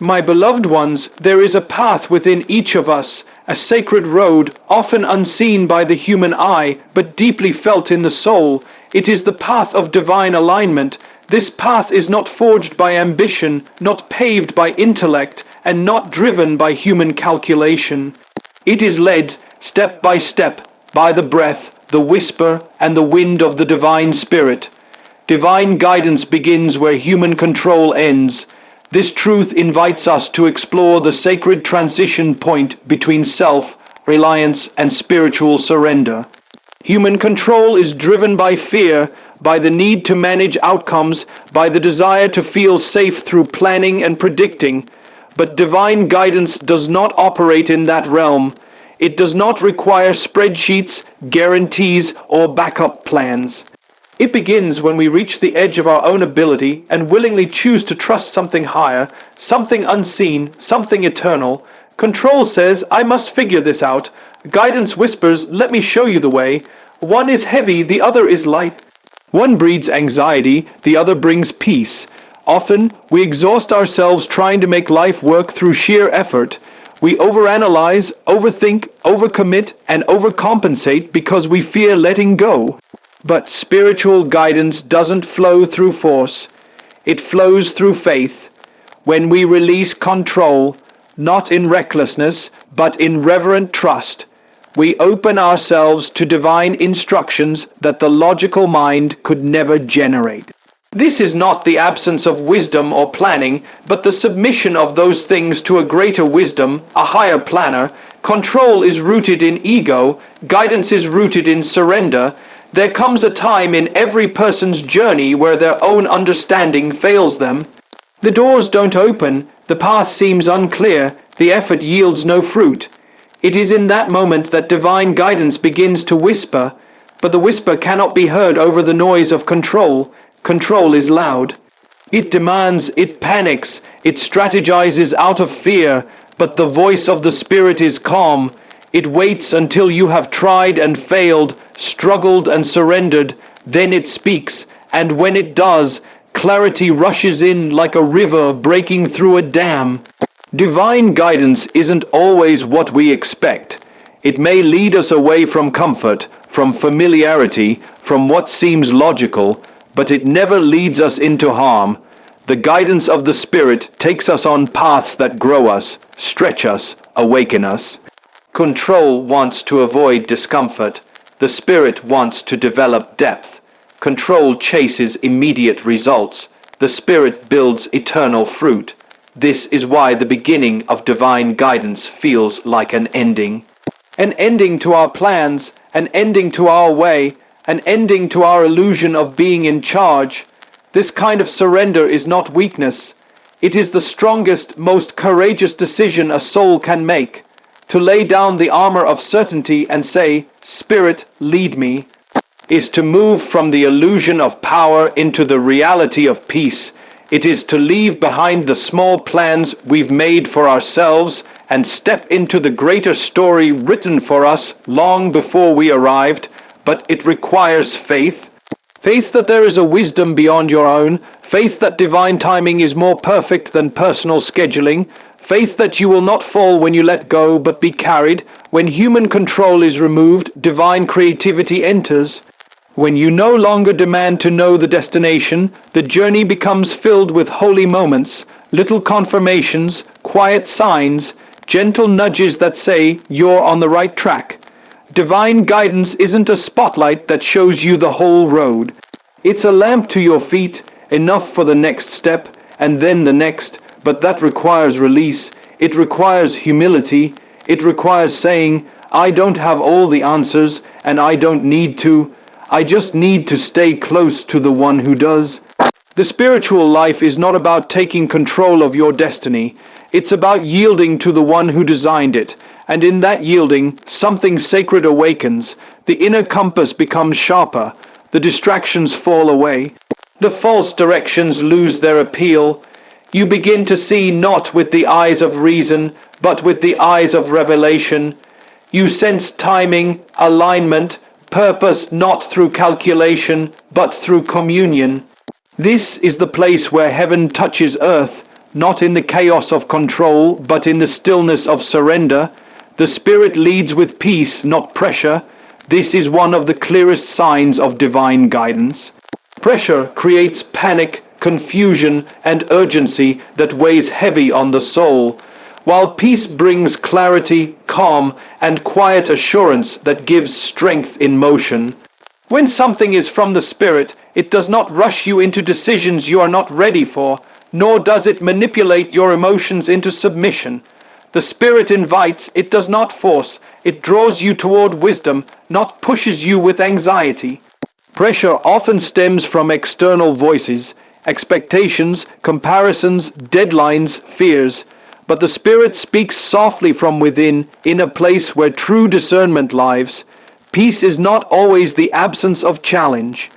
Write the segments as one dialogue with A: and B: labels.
A: My beloved ones, there is a path within each of us, a sacred road, often unseen by the human eye, but deeply felt in the soul. It is the path of divine alignment. This path is not forged by ambition, not paved by intellect, and not driven by human calculation. It is led, step by step, by the breath, the whisper, and the wind of the divine spirit. Divine guidance begins where human control ends. This truth invites us to explore the sacred transition point between self, reliance, and spiritual surrender. Human control is driven by fear, by the need to manage outcomes, by the desire to feel safe through planning and predicting. But divine guidance does not operate in that realm. It does not require spreadsheets, guarantees, or backup plans. It begins when we reach the edge of our own ability and willingly choose to trust something higher, something unseen, something eternal. Control says, I must figure this out. Guidance whispers, let me show you the way. One is heavy, the other is light. One breeds anxiety, the other brings peace. Often, we exhaust ourselves trying to make life work through sheer effort. We overanalyze, overthink, overcommit, and overcompensate because we fear letting go. But spiritual guidance doesn't flow through force. It flows through faith. When we release control, not in recklessness, but in reverent trust, we open ourselves to divine instructions that the logical mind could never generate. This is not the absence of wisdom or planning, but the submission of those things to a greater wisdom, a higher planner. Control is rooted in ego, guidance is rooted in surrender. There comes a time in every person's journey where their own understanding fails them. The doors don't open, the path seems unclear, the effort yields no fruit. It is in that moment that divine guidance begins to whisper, but the whisper cannot be heard over the noise of control. Control is loud. It demands, it panics, it strategizes out of fear, but the voice of the Spirit is calm. It waits until you have tried and failed, struggled and surrendered, then it speaks, and when it does, clarity rushes in like a river breaking through a dam. Divine guidance isn't always what we expect. It may lead us away from comfort, from familiarity, from what seems logical, but it never leads us into harm. The guidance of the Spirit takes us on paths that grow us, stretch us, awaken us. Control wants to avoid discomfort. The Spirit wants to develop depth. Control chases immediate results. The Spirit builds eternal fruit. This is why the beginning of divine guidance feels like an ending. An ending to our plans, an ending to our way, an ending to our illusion of being in charge. This kind of surrender is not weakness. It is the strongest, most courageous decision a soul can make. To lay down the armor of certainty and say, Spirit, lead me, is to move from the illusion of power into the reality of peace. It is to leave behind the small plans we've made for ourselves and step into the greater story written for us long before we arrived. But it requires faith. Faith that there is a wisdom beyond your own. Faith that divine timing is more perfect than personal scheduling. Faith that you will not fall when you let go, but be carried. When human control is removed, divine creativity enters. When you no longer demand to know the destination, the journey becomes filled with holy moments, little confirmations, quiet signs, gentle nudges that say you're on the right track. Divine guidance isn't a spotlight that shows you the whole road. It's a lamp to your feet, enough for the next step, and then the next. But that requires release. It requires humility. It requires saying, I don't have all the answers, and I don't need to. I just need to stay close to the one who does. The spiritual life is not about taking control of your destiny. It's about yielding to the one who designed it. And in that yielding, something sacred awakens. The inner compass becomes sharper. The distractions fall away. The false directions lose their appeal. You begin to see not with the eyes of reason, but with the eyes of revelation. You sense timing, alignment, purpose not through calculation, but through communion. This is the place where heaven touches earth, not in the chaos of control, but in the stillness of surrender. The Spirit leads with peace, not pressure. This is one of the clearest signs of divine guidance. Pressure creates panic, confusion, and urgency that weighs heavy on the soul, while peace brings clarity, calm, and quiet assurance that gives strength in motion. When something is from the Spirit, it does not rush you into decisions you are not ready for, nor does it manipulate your emotions into submission. The Spirit invites, it does not force. It draws you toward wisdom, not pushes you with anxiety. Pressure often stems from external voices, expectations, comparisons, deadlines, fears. But the Spirit speaks softly from within, in a place where true discernment lives. Peace is not always the absence of challenge.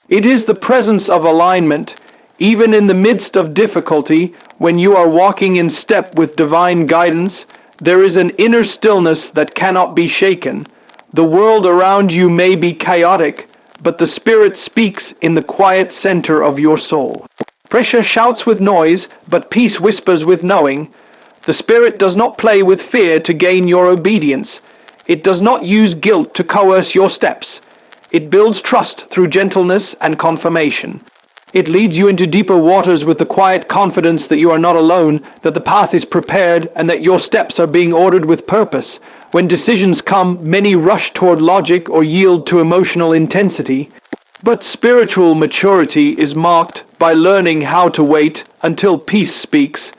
A: It is the presence of alignment. Even in the midst of difficulty, when you are walking in step with divine guidance, there is an inner stillness that cannot be shaken. The world around you may be chaotic, but the Spirit speaks in the quiet center of your soul. Pressure shouts with noise, but peace whispers with knowing. The Spirit does not play with fear to gain your obedience. It does not use guilt to coerce your steps. It builds trust through gentleness and confirmation. It leads you into deeper waters with the quiet confidence that you are not alone, that the path is prepared, and that your steps are being ordered with purpose. When decisions come, many rush toward logic or yield to emotional intensity. But spiritual maturity is marked by learning how to wait until peace speaks.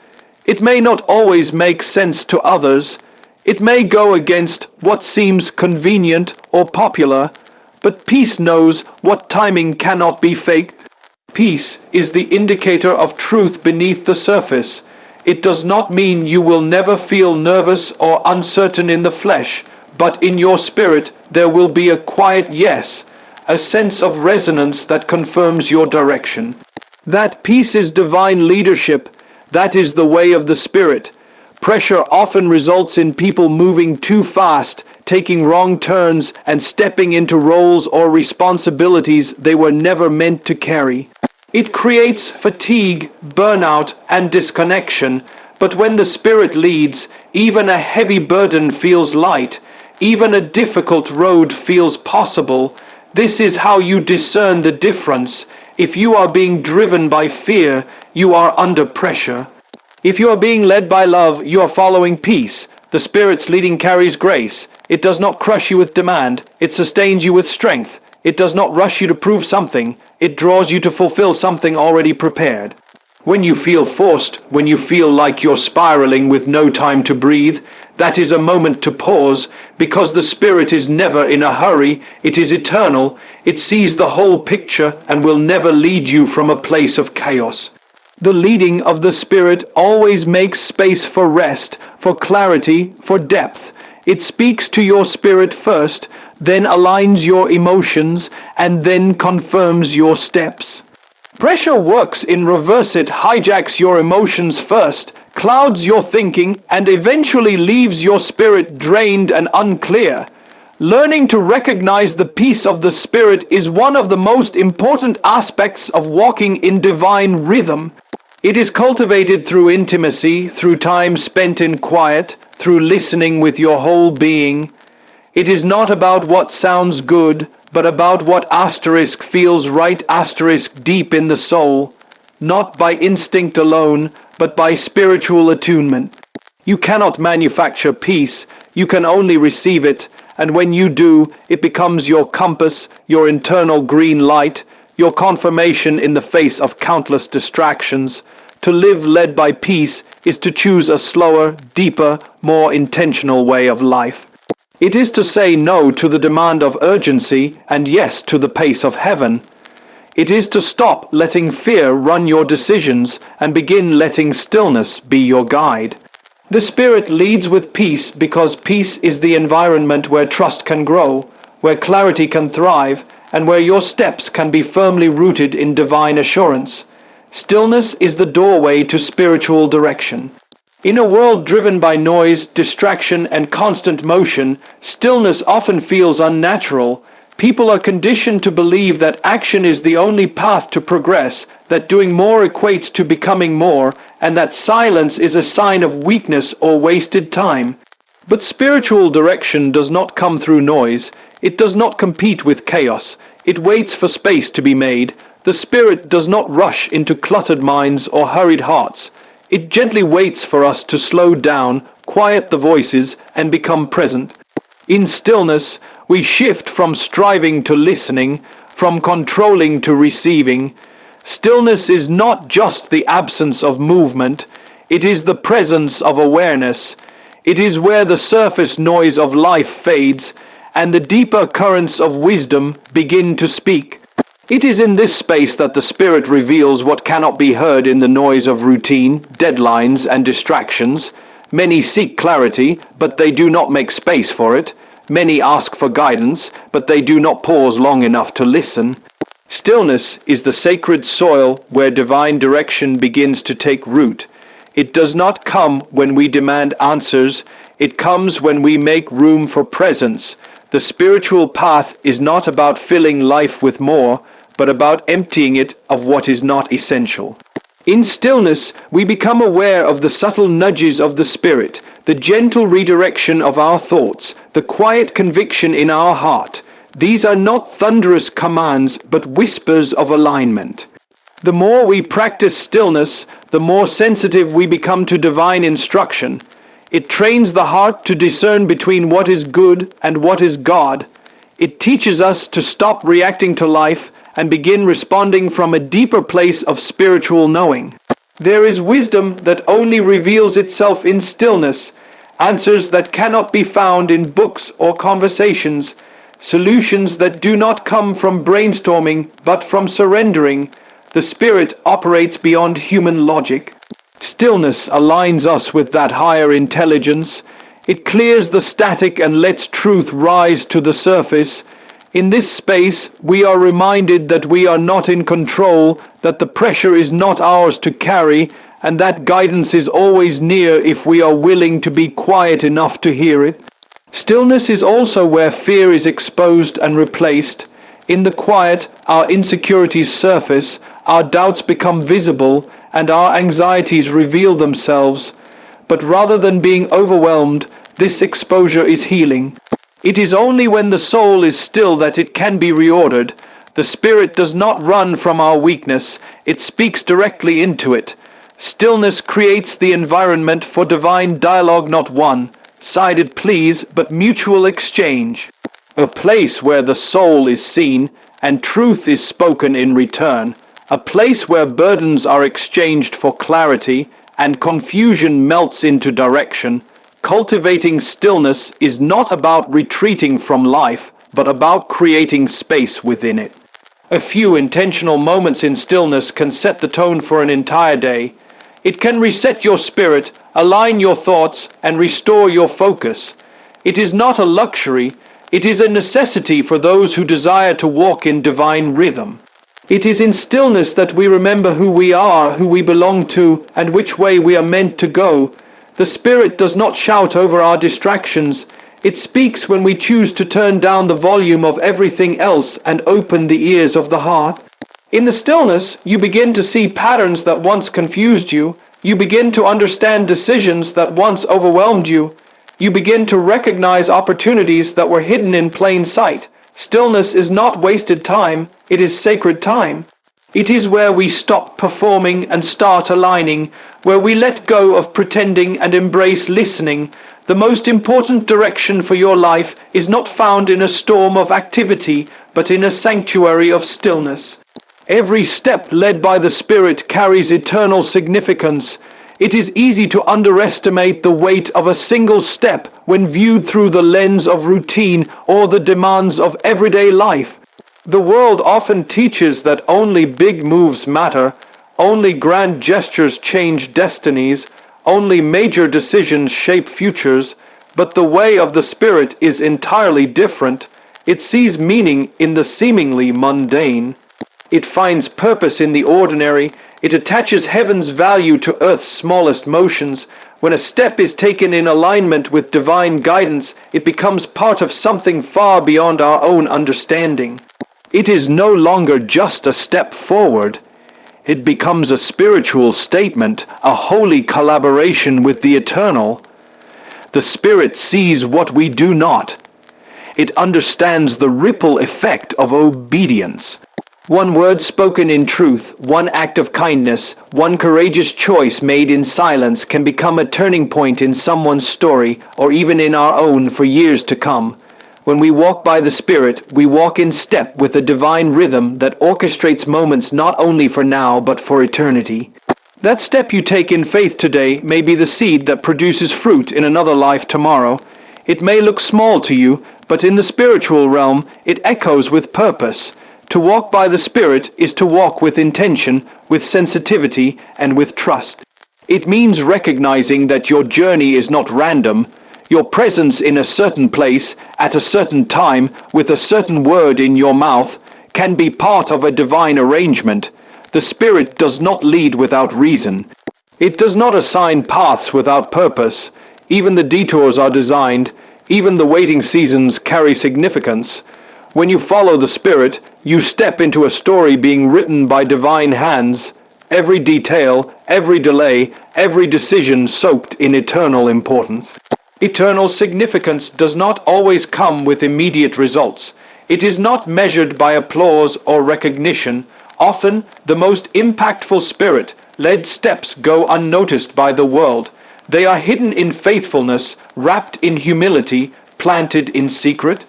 A: It may not always make sense to others. It may go against what seems convenient or popular, but peace knows what timing cannot be faked. Peace is the indicator of truth beneath the surface. It does not mean you will never feel nervous or uncertain in the flesh, but in your spirit there will be a quiet yes, a sense of resonance that confirms your direction. That peace is divine leadership. That is the way of the Spirit. Pressure often results in people moving too fast, taking wrong turns, and stepping into roles or responsibilities they were never meant to carry. It creates fatigue, burnout, and disconnection, but when the Spirit leads, even a heavy burden feels light, even a difficult road feels possible. This is how you discern the difference. If you are being driven by fear, you are under pressure. If you are being led by love, you are following peace. The Spirit's leading carries grace. It does not crush you with demand. It sustains you with strength. It does not rush you to prove something. It draws you to fulfill something already prepared. When you feel forced, when you feel like you're spiraling with no time to breathe, that is a moment to pause, because the Spirit is never in a hurry. It is eternal. It sees the whole picture and will never lead you from a place of chaos. The leading of the Spirit always makes space for rest, for clarity, for depth. It speaks to your spirit first, then aligns your emotions, and then confirms your steps. Pressure works in reverse. It hijacks your emotions first, clouds your thinking, and eventually leaves your spirit drained and unclear. Learning to recognize the peace of the Spirit is one of the most important aspects of walking in divine rhythm. It is cultivated through intimacy, through time spent in quiet, through listening with your whole being. It is not about what sounds good, but about what asterisk feels right asterisk deep in the soul, not by instinct alone, but by spiritual attunement. You cannot manufacture peace, you can only receive it, and when you do, it becomes your compass, your internal green light, your confirmation in the face of countless distractions. To live led by peace is to choose a slower, deeper, more intentional way of life. It is to say no to the demand of urgency and yes to the pace of heaven. It is to stop letting fear run your decisions and begin letting stillness be your guide. The Spirit leads with peace because peace is the environment where trust can grow, where clarity can thrive, and where your steps can be firmly rooted in divine assurance. Stillness is the doorway to spiritual direction. In a world driven by noise, distraction, and constant motion, stillness often feels unnatural. People are conditioned to believe that action is the only path to progress, that doing more equates to becoming more, and that silence is a sign of weakness or wasted time. But spiritual direction does not come through noise. It does not compete with chaos. It waits for space to be made. The Spirit does not rush into cluttered minds or hurried hearts. It gently waits for us to slow down, quiet the voices, and become present. In stillness, we shift from striving to listening, from controlling to receiving. Stillness is not just the absence of movement, it is the presence of awareness. It is where the surface noise of life fades, and the deeper currents of wisdom begin to speak. It is in this space that the Spirit reveals what cannot be heard in the noise of routine, deadlines, and distractions. Many seek clarity, but they do not make space for it. Many ask for guidance, but they do not pause long enough to listen. Stillness is the sacred soil where divine direction begins to take root. It does not come when we demand answers. It comes when we make room for presence. The spiritual path is not about filling life with more, but about emptying it of what is not essential. In stillness, we become aware of the subtle nudges of the Spirit, the gentle redirection of our thoughts, the quiet conviction in our heart. These are not thunderous commands, but whispers of alignment. The more we practice stillness, the more sensitive we become to divine instruction. It trains the heart to discern between what is good and what is God. It teaches us to stop reacting to life and begin responding from a deeper place of spiritual knowing. There is wisdom that only reveals itself in stillness, answers that cannot be found in books or conversations, solutions that do not come from brainstorming but from surrendering. The Spirit operates beyond human logic. Stillness aligns us with that higher intelligence. It clears the static and lets truth rise to the surface. In this space, we are reminded that we are not in control, that the pressure is not ours to carry, and that guidance is always near if we are willing to be quiet enough to hear it. Stillness is also where fear is exposed and replaced. In the quiet, our insecurities surface, our doubts become visible, and our anxieties reveal themselves. But rather than being overwhelmed, this exposure is healing. It is only when the soul is still that it can be reordered. The Spirit does not run from our weakness, it speaks directly into it. Stillness creates the environment for divine dialogue, not one-sided pleas, but mutual exchange. A place where the soul is seen and truth is spoken in return. A place where burdens are exchanged for clarity and confusion melts into direction. Cultivating stillness is not about retreating from life, but about creating space within it. A few intentional moments in stillness can set the tone for an entire day. It can reset your spirit, align your thoughts, and restore your focus. It is not a luxury, it is a necessity for those who desire to walk in divine rhythm. It is in stillness that we remember who we are, who we belong to, and which way we are meant to go. The Spirit does not shout over our distractions. It speaks when we choose to turn down the volume of everything else and open the ears of the heart. In the stillness, you begin to see patterns that once confused you. You begin to understand decisions that once overwhelmed you. You begin to recognize opportunities that were hidden in plain sight. Stillness is not wasted time, it is sacred time. It is where we stop performing and start aligning, where we let go of pretending and embrace listening. The most important direction for your life is not found in a storm of activity, but in a sanctuary of stillness. Every step led by the Spirit carries eternal significance. It is easy to underestimate the weight of a single step when viewed through the lens of routine or the demands of everyday life. The world often teaches that only big moves matter, only grand gestures change destinies, only major decisions shape futures, but the way of the Spirit is entirely different. It sees meaning in the seemingly mundane. It finds purpose in the ordinary. It attaches heaven's value to earth's smallest motions. When a step is taken in alignment with divine guidance, it becomes part of something far beyond our own understanding. It is no longer just a step forward. It becomes a spiritual statement, a holy collaboration with the eternal. The Spirit sees what we do not. It understands the ripple effect of obedience. One word spoken in truth, one act of kindness, one courageous choice made in silence can become a turning point in someone's story or even in our own for years to come. When we walk by the Spirit, we walk in step with a divine rhythm that orchestrates moments not only for now but for eternity. That step you take in faith today may be the seed that produces fruit in another life tomorrow. It may look small to you, but in the spiritual realm, it echoes with purpose. To walk by the Spirit is to walk with intention, with sensitivity, and with trust. It means recognizing that your journey is not random. Your presence in a certain place, at a certain time, with a certain word in your mouth, can be part of a divine arrangement. The Spirit does not lead without reason. It does not assign paths without purpose. Even the detours are designed. Even the waiting seasons carry significance. When you follow the Spirit, you step into a story being written by divine hands. Every detail, every delay, every decision soaked in eternal importance. Eternal significance does not always come with immediate results. It is not measured by applause or recognition. Often, the most impactful Spirit-led steps go unnoticed by the world. They are hidden in faithfulness, wrapped in humility, planted in secret.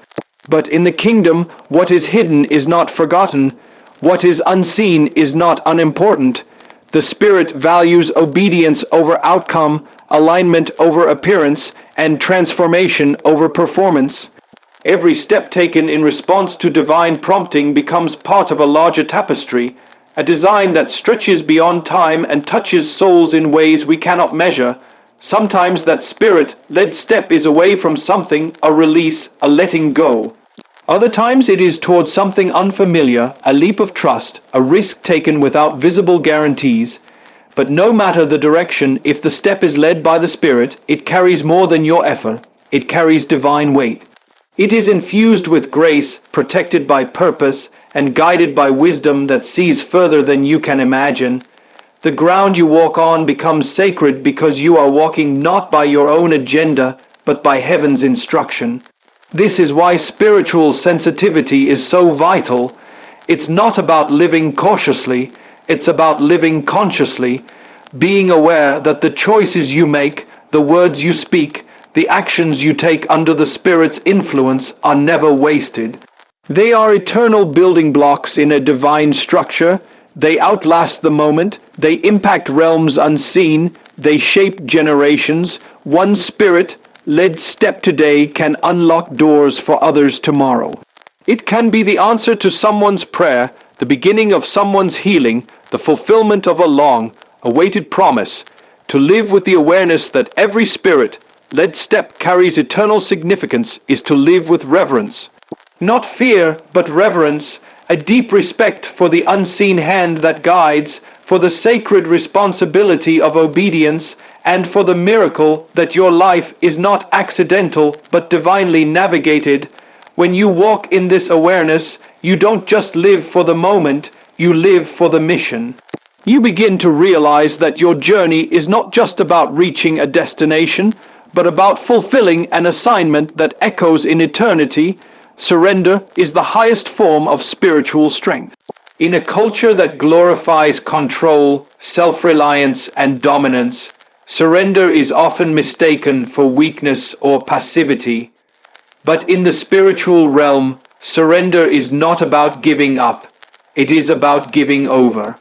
A: But in the kingdom, what is hidden is not forgotten. What is unseen is not unimportant. The Spirit values obedience over outcome, alignment over appearance, and transformation over performance. Every step taken in response to divine prompting becomes part of a larger tapestry, a design that stretches beyond time and touches souls in ways we cannot measure. Sometimes that Spirit-led step is away from something, a release, a letting go. Other times it is towards something unfamiliar, a leap of trust, a risk taken without visible guarantees. But no matter the direction, if the step is led by the Spirit, it carries more than your effort. It carries divine weight. It is infused with grace, protected by purpose, and guided by wisdom that sees further than you can imagine. The ground you walk on becomes sacred because you are walking not by your own agenda, but by heaven's instruction. This is why spiritual sensitivity is so vital. It's not about living cautiously, it's about living consciously, being aware that the choices you make, the words you speak, the actions you take under the Spirit's influence are never wasted. They are eternal building blocks in a divine structure. They outlast the moment, they impact realms unseen, they shape generations. One Spirit-led step today can unlock doors for others tomorrow. It can be the answer to someone's prayer, the beginning of someone's healing, the fulfillment of a long-awaited promise. To live with the awareness that every Spirit-led step carries eternal significance is to live with reverence. Not fear, but reverence. A deep respect for the unseen hand that guides, for the sacred responsibility of obedience, and for the miracle that your life is not accidental but divinely navigated. When you walk in this awareness, you don't just live for the moment, you live for the mission. You begin to realize that your journey is not just about reaching a destination, but about fulfilling an assignment that echoes in eternity. Surrender is the highest form of spiritual strength. In a culture that glorifies control, self-reliance, and dominance, surrender is often mistaken for weakness or passivity. But in the spiritual realm, surrender is not about giving up. It is about giving over.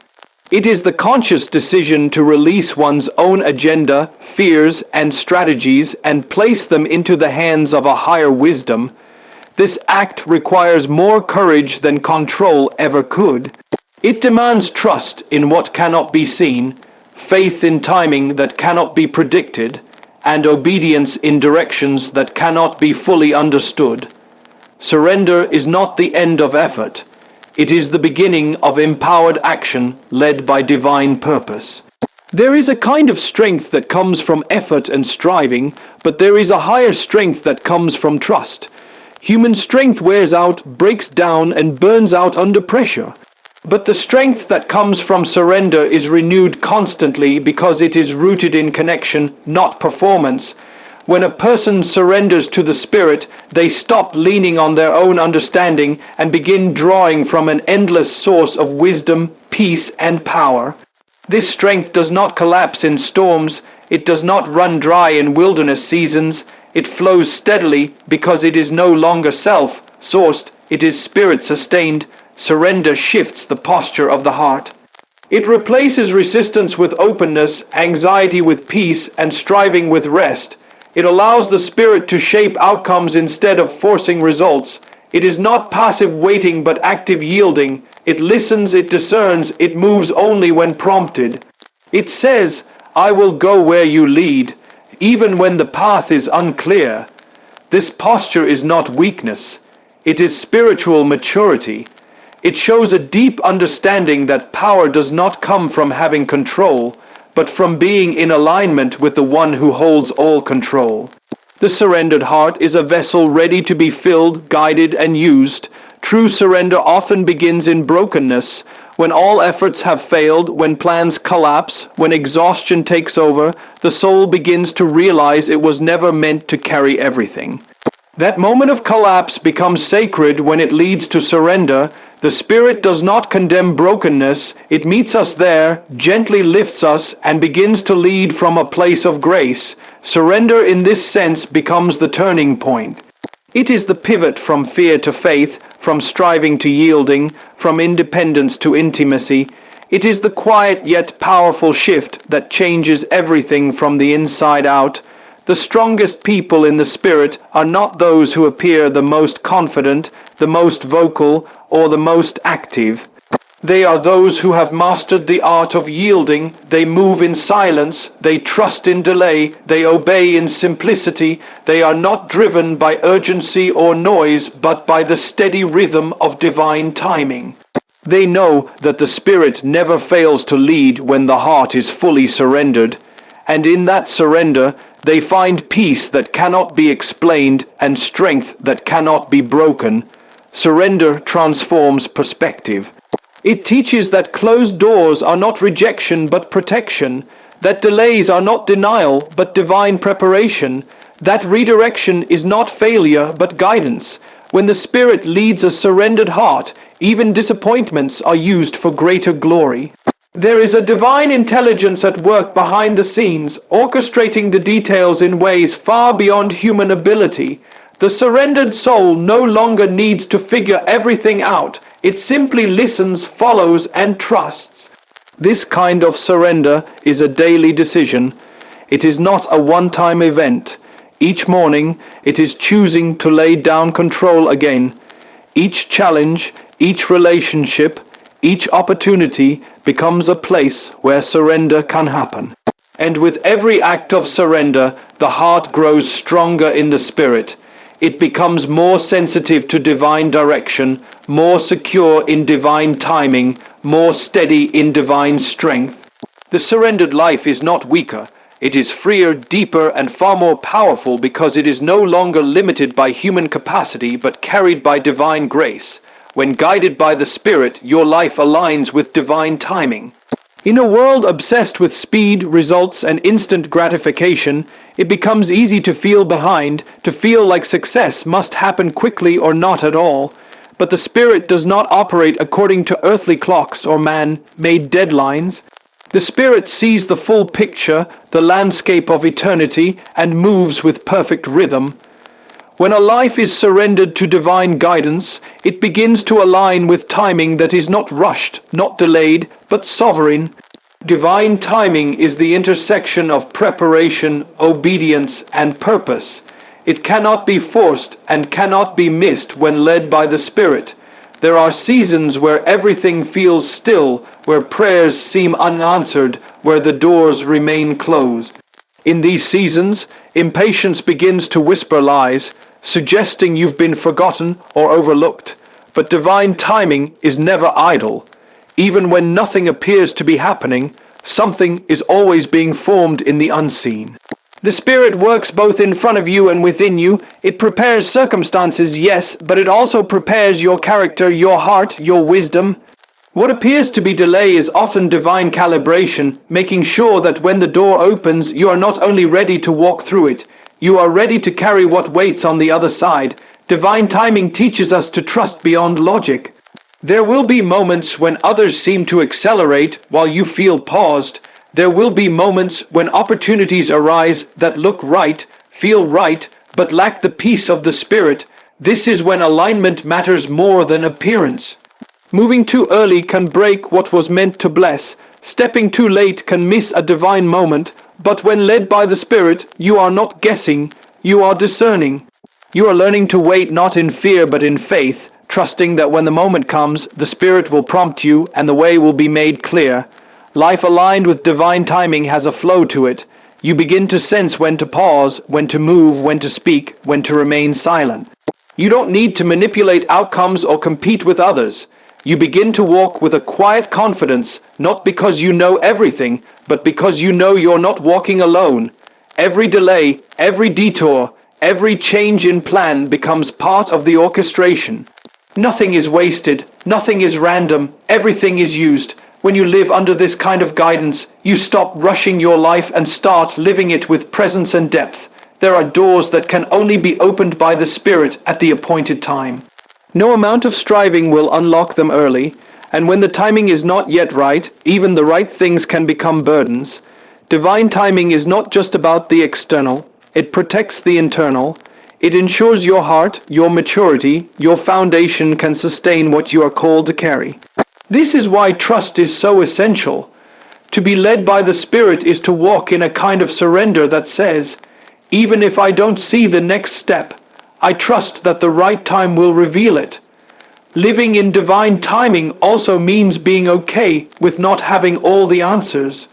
A: It is the conscious decision to release one's own agenda, fears, and strategies and place them into the hands of a higher wisdom. This act requires more courage than control ever could. It demands trust in what cannot be seen, faith in timing that cannot be predicted, and obedience in directions that cannot be fully understood. Surrender is not the end of effort. It is the beginning of empowered action led by divine purpose. There is a kind of strength that comes from effort and striving, but there is a higher strength that comes from trust. Human strength wears out, breaks down, and burns out under pressure. But the strength that comes from surrender is renewed constantly because it is rooted in connection, not performance. When a person surrenders to the Spirit, they stop leaning on their own understanding and begin drawing from an endless source of wisdom, peace, and power. This strength does not collapse in storms, it does not run dry in wilderness seasons, it flows steadily because it is no longer self-sourced, it is Spirit-sustained. Surrender shifts the posture of the heart. It replaces resistance with openness, anxiety with peace, and striving with rest. It allows the Spirit to shape outcomes instead of forcing results. It is not passive waiting but active yielding. It listens, it discerns, it moves only when prompted. It says, "I will go where you lead," even when the path is unclear. This posture is not weakness. It is spiritual maturity. It shows a deep understanding that power does not come from having control, but from being in alignment with the one who holds all control. The surrendered heart is a vessel ready to be filled, guided, and used. True surrender often begins in brokenness. When all efforts have failed, when plans collapse, when exhaustion takes over, the soul begins to realize it was never meant to carry everything. That moment of collapse becomes sacred when it leads to surrender. The Spirit does not condemn brokenness, it meets us there, gently lifts us, and begins to lead from a place of grace. Surrender in this sense becomes the turning point. It is the pivot from fear to faith, from striving to yielding, from independence to intimacy. It is the quiet yet powerful shift that changes everything from the inside out. The strongest people in the Spirit are not those who appear the most confident, the most vocal, or the most active. They are those who have mastered the art of yielding. They move in silence, they trust in delay, they obey in simplicity. They are not driven by urgency or noise, but by the steady rhythm of divine timing. They know that the Spirit never fails to lead when the heart is fully surrendered. And in that surrender, they find peace that cannot be explained and strength that cannot be broken. Surrender transforms perspective. It teaches that closed doors are not rejection but protection, that delays are not denial but divine preparation, that redirection is not failure but guidance. When the Spirit leads a surrendered heart, even disappointments are used for greater glory. There is a divine intelligence at work behind the scenes, orchestrating the details in ways far beyond human ability. The surrendered soul no longer needs to figure everything out. It simply listens, follows, and trusts. This kind of surrender is a daily decision. It is not a one-time event. Each morning, it is choosing to lay down control again. Each challenge, each relationship, each opportunity becomes a place where surrender can happen. And with every act of surrender, the heart grows stronger in the Spirit. It becomes more sensitive to divine direction, more secure in divine timing, more steady in divine strength. The surrendered life is not weaker. It is freer, deeper, and far more powerful because it is no longer limited by human capacity but carried by divine grace. When guided by the Spirit, your life aligns with divine timing. In a world obsessed with speed, results, and instant gratification, it becomes easy to feel behind, to feel like success must happen quickly or not at all. But the Spirit does not operate according to earthly clocks or man-made deadlines. The Spirit sees the full picture, the landscape of eternity, and moves with perfect rhythm. When a life is surrendered to divine guidance, it begins to align with timing that is not rushed, not delayed, but sovereign. Divine timing is the intersection of preparation, obedience, and purpose. It cannot be forced and cannot be missed when led by the Spirit. There are seasons where everything feels still, where prayers seem unanswered, where the doors remain closed. In these seasons, impatience begins to whisper lies, suggesting you've been forgotten or overlooked. But divine timing is never idle. Even when nothing appears to be happening, something is always being formed in the unseen. The Spirit works both in front of you and within you. It prepares circumstances, yes, but it also prepares your character, your heart, your wisdom. What appears to be delay is often divine calibration, making sure that when the door opens, you are not only ready to walk through it, you are ready to carry what waits on the other side. Divine timing teaches us to trust beyond logic. There will be moments when others seem to accelerate while you feel paused. There will be moments when opportunities arise that look right, feel right, but lack the peace of the Spirit. This is when alignment matters more than appearance. Moving too early can break what was meant to bless. Stepping too late can miss a divine moment. But when led by the Spirit, you are not guessing, you are discerning. You are learning to wait not in fear but in faith, trusting that when the moment comes, the Spirit will prompt you and the way will be made clear. Life aligned with divine timing has a flow to it. You begin to sense when to pause, when to move, when to speak, when to remain silent. You don't need to manipulate outcomes or compete with others. You begin to walk with a quiet confidence, not because you know everything, but because you know you're not walking alone. Every delay, every detour, every change in plan becomes part of the orchestration. Nothing is wasted, nothing is random, everything is used. When you live under this kind of guidance, you stop rushing your life and start living it with presence and depth. There are doors that can only be opened by the Spirit at the appointed time. No amount of striving will unlock them early, and when the timing is not yet right, even the right things can become burdens. Divine timing is not just about the external, it protects the internal. It ensures your heart, your maturity, your foundation can sustain what you are called to carry. This is why trust is so essential. To be led by the Spirit is to walk in a kind of surrender that says, even if I don't see the next step, I trust that the right time will reveal it. Living in divine timing also means being okay with not having all the answers.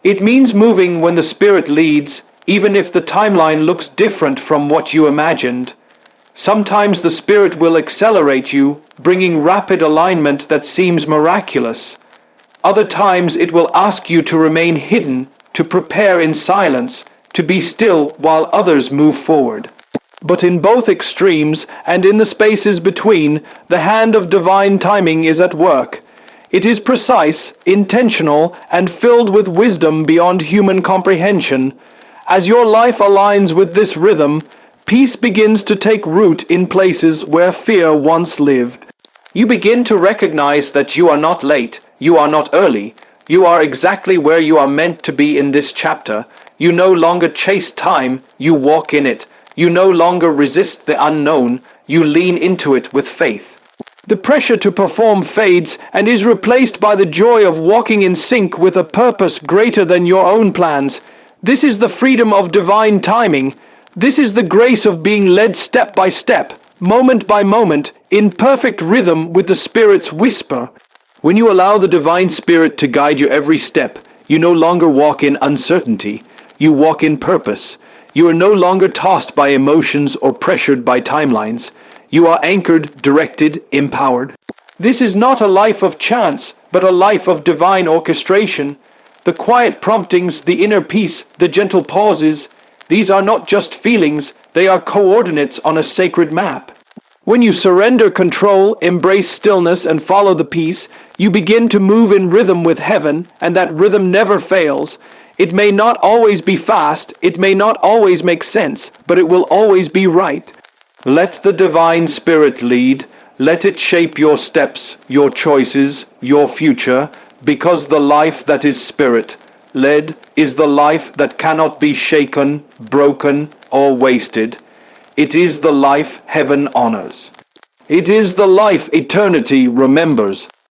A: It means moving when the Spirit leads, even if the timeline looks different from what you imagined. Sometimes the Spirit will accelerate you, bringing rapid alignment that seems miraculous. Other times it will ask you to remain hidden, to prepare in silence, to be still while others move forward. But in both extremes, and in the spaces between, the hand of divine timing is at work. It is precise, intentional, and filled with wisdom beyond human comprehension. As your life aligns with this rhythm, peace begins to take root in places where fear once lived. You begin to recognize that you are not late, you are not early. You are exactly where you are meant to be in this chapter. You no longer chase time, you walk in it. You no longer resist the unknown, you lean into it with faith. The pressure to perform fades and is replaced by the joy of walking in sync with a purpose greater than your own plans. This is the freedom of divine timing. This is the grace of being led step by step, moment by moment, in perfect rhythm with the Spirit's whisper. When you allow the Divine Spirit to guide your every step, you no longer walk in uncertainty. You walk in purpose. You are no longer tossed by emotions or pressured by timelines. You are anchored, directed, empowered. This is not a life of chance, but a life of divine orchestration. The quiet promptings, the inner peace, the gentle pauses, these are not just feelings, they are coordinates on a sacred map. When you surrender control, embrace stillness, and follow the peace, you begin to move in rhythm with heaven, and that rhythm never fails. It may not always be fast, it may not always make sense, but it will always be right. Let the Divine Spirit lead. Let it shape your steps, your choices, your future, because the life that is Spirit-led is the life that cannot be shaken, broken, or wasted. It is the life heaven honors. It is the life eternity remembers.